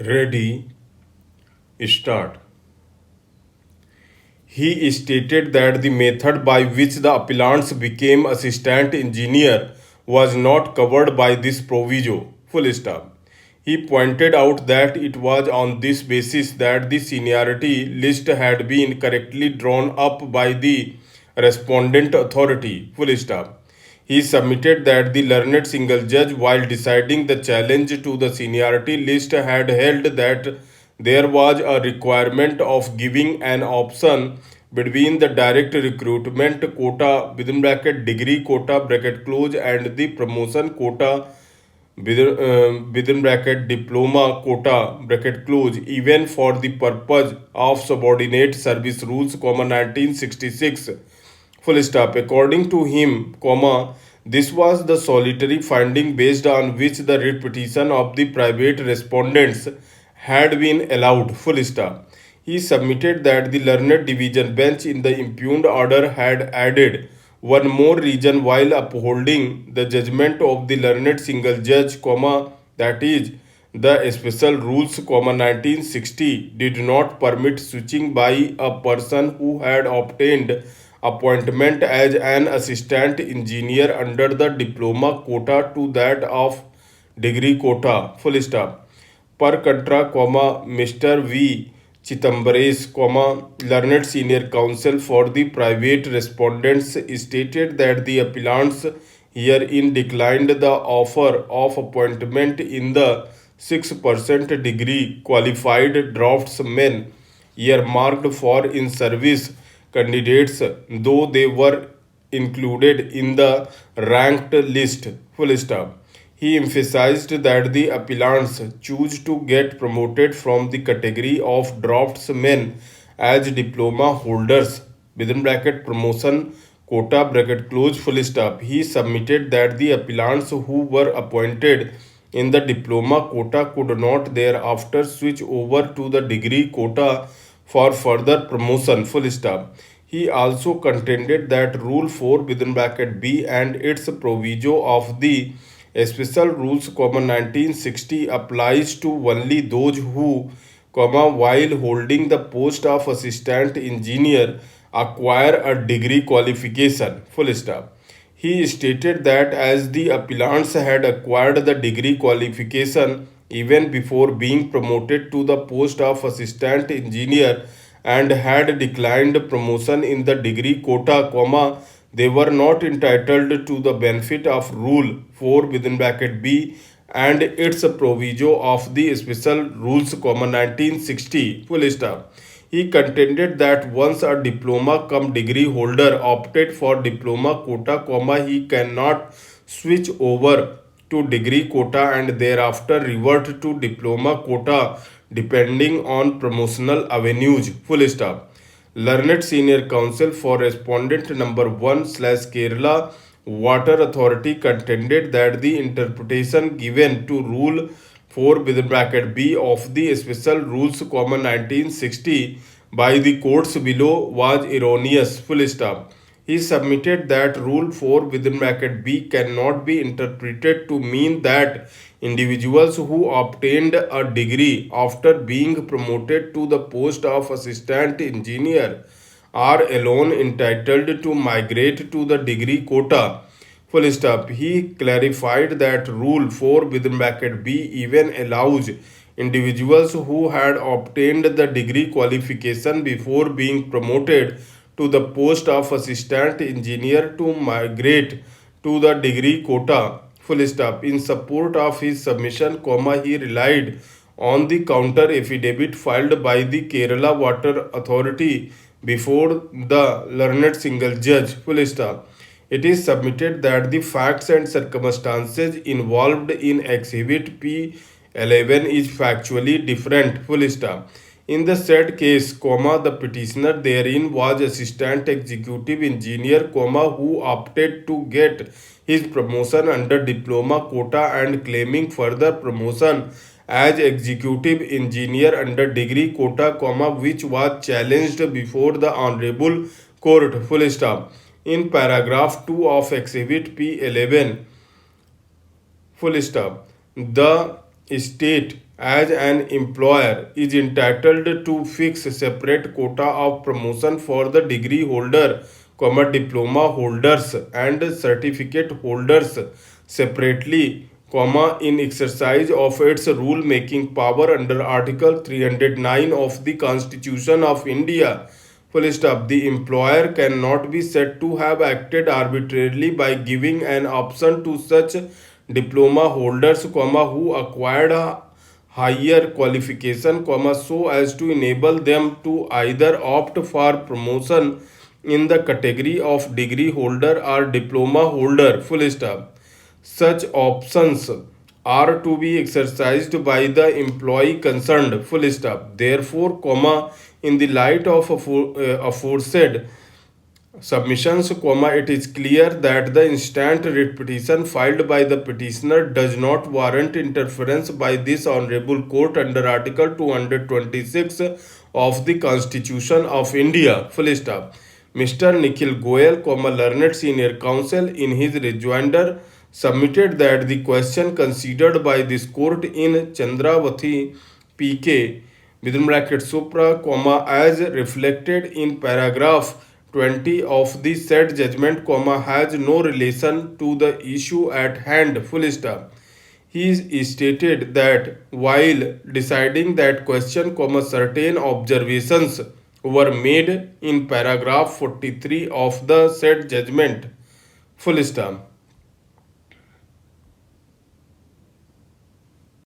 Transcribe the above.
Ready, start. He stated that the method by which the appellants became assistant engineer was not covered by this proviso. Full stop. He pointed out that it was on this basis that the seniority list had been correctly drawn up by the respondent authority. Full stop. He submitted that the learned single judge, while deciding the challenge to the seniority list, had held that there was a requirement of giving an option between the direct recruitment quota within bracket degree quota bracket close and the promotion quota within bracket diploma quota bracket close, even for the purpose of subordinate service rules, 1966. Full stop. According to him, this was the solitary finding based on which the writ petition of the private respondents had been allowed. Full stop. He submitted that the learned division bench in the impugned order had added one more reason while upholding the judgment of the learned single judge, that is, the special rules, 1960 did not permit switching by a person who had obtained appointment as an assistant engineer under the diploma quota to that of degree quota. Full stop. Per contra, Mr. V. Chitambres, learned senior counsel for the private respondents, stated that the appellants herein declined the offer of appointment in the 6% degree qualified draftsmen earmarked for in service candidates, though they were included in the ranked list. Full stop. He emphasized that the appellants choose to get promoted from the category of draftsmen as diploma holders within bracket promotion quota bracket close full stop. He submitted that the appellants who were appointed in the diploma quota could not thereafter switch over to the degree quota for further promotion. Full stop. He also contended that Rule 4 within bracket B and its proviso of the Special Rules, 1960 applies to only those who, while holding the post of assistant engineer, acquire a degree qualification. Full stop. He stated that as the appellants had acquired the degree qualification even before being promoted to the post of assistant engineer and had declined promotion in the degree quota, they were not entitled to the benefit of Rule 4 within bracket B and its proviso of the Special Rules, 1960. Full stop. He contended that once a diploma cum degree holder opted for diploma quota, he cannot switch over to degree quota and thereafter revert to diploma quota depending on promotional avenues. Full stop. Learned Senior Counsel for Respondent number 1 slash Kerala Water Authority contended that the interpretation given to Rule 4 within bracket B of the Special Rules, 1960 by the courts below was erroneous. Full stop. He submitted that Rule 4 within bracket B cannot be interpreted to mean that individuals who obtained a degree after being promoted to the post of assistant engineer are alone entitled to migrate to the degree quota. Full stop. He clarified that Rule 4 within bracket B even allows individuals who had obtained the degree qualification before being promoted to the post of assistant engineer to migrate to the degree quota. Full stop. In support of his submission, he relied on the counter affidavit filed by the Kerala Water Authority before the learned single judge. Full stop. It is submitted that the facts and circumstances involved in Exhibit P11 is factually different. Full stop. In the said case, the petitioner therein was assistant executive engineer, who opted to get his promotion under diploma quota and claiming further promotion as executive engineer under degree quota, which was challenged before the honorable court. Full stop. In paragraph 2 of Exhibit P11, full stop, the state as an employer is entitled to fix separate quota of promotion for the degree holder, diploma holders and certificate holders separately, in exercise of its rule making power under Article 309 of the Constitution of India. Full stop. The employer cannot be said to have acted arbitrarily by giving an option to such diploma holders, who acquired a higher qualification, so as to enable them to either opt for promotion in the category of degree holder or diploma holder. Full stop. Such options are to be exercised by the employee concerned. Full stop. Therefore, in the light of aforesaid submissions, it is clear that the instant writ petition filed by the petitioner does not warrant interference by this honorable court under Article 226 of the Constitution of India. Full stop. Mr. Nikhil Goyal, learned senior counsel, in his rejoinder submitted that the question considered by this court in Chandravati PK within bracket Supra, as reflected in paragraph 20 of the said judgment, has no relation to the issue at hand. Full stop. He stated that while deciding that question, certain observations were made in paragraph 43 of the said judgment. Full stop.